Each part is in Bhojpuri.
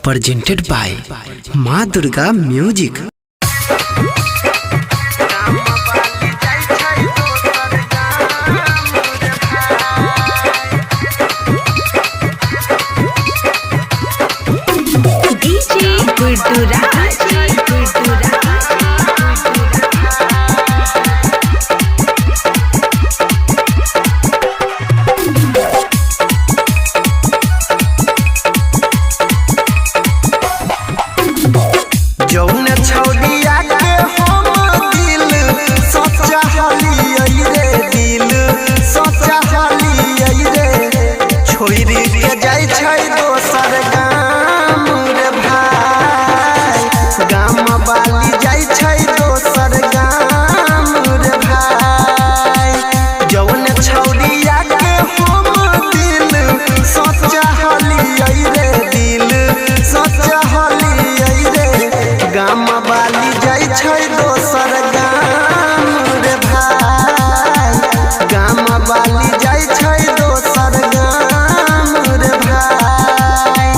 presented by माँ दुर्गा म्यूजिक। जौन छौड़िया के हम दिल सोचा हलियै रे, दिल सोचा हलियै रे, छोड़ी के जाय छै दोसर गाम रे भाई, गाम वाली जाय छै दोसर गाम रे भाई। जौन छौड़िया के हम दिल सोचा हलियै रे, दिल सोचा हलियै रे, गाम वाली जाय छै दोसर गाम रे भाई, गाम वाली जाय छै दोसर गाम रे भाई।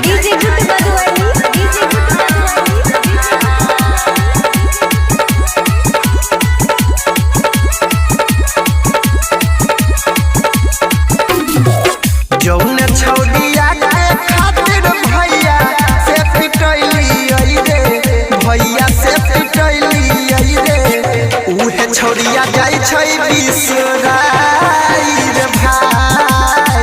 डीजे गुड बदवाली, डीजे गुड बदवाली, जौन छौड़िया के खातिर भैया से पिटैलियै रे, भैया से पिटैलियै रे, उहे छौड़िया जाय छै बिसराई रे भाई।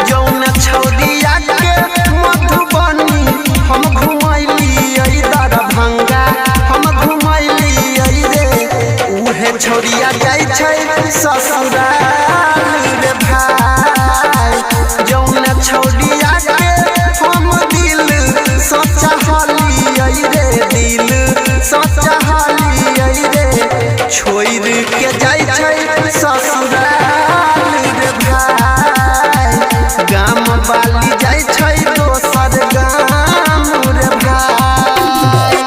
जौन छौड़िया के मधुबनी हम घुमैलियै, दरभंगा हम घुमैलियै रे, उहे छौड़िया जाय छै ससुराल रे भाई। जौन छौड़िया के हम दिल सोचा हलियै रे, दिल सोचा हलियै रे, छोड़ के जाय छै ससुराल रे भाई, गाम वाली जाय छै दोसर गाम रे भाई।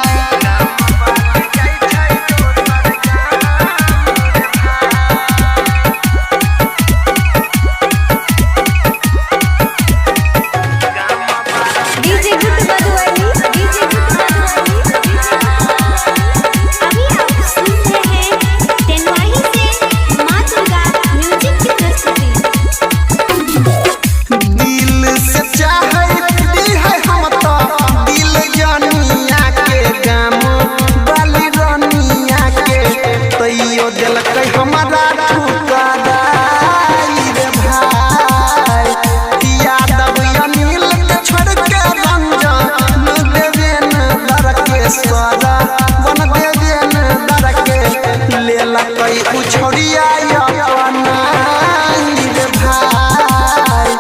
डीजे गुड बदवाली, डीजे गुड बदवाली, अभी आप सुन रहे हैं तेनवाही से माँ दुर्गा म्यूजिक की प्रस्तुति। दिल से चाहे है हम तो दिल जनिया के, गाम वाली रनिया के, तैयो दिलकै हमारा ठुकराई रे भाई। यादव अनिल के छोड़ के रंजन देवेन दर के, सारा बन देवेन दर के, लेलकै उ छोड़िया अपनाई रे भाई।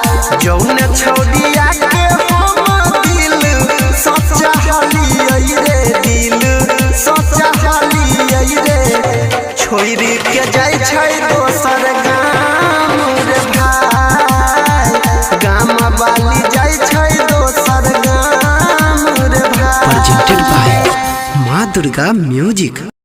जौन छौड़िया के हम दिल सोचा हलियै रे, दिल सोचा हलियै रे, छोड़ के जाय छै दोसर गाम रे भाई, गाम वाली जाय छै दोसर गाम रे भाई। presented by माँ दुर्गा म्यूजिक।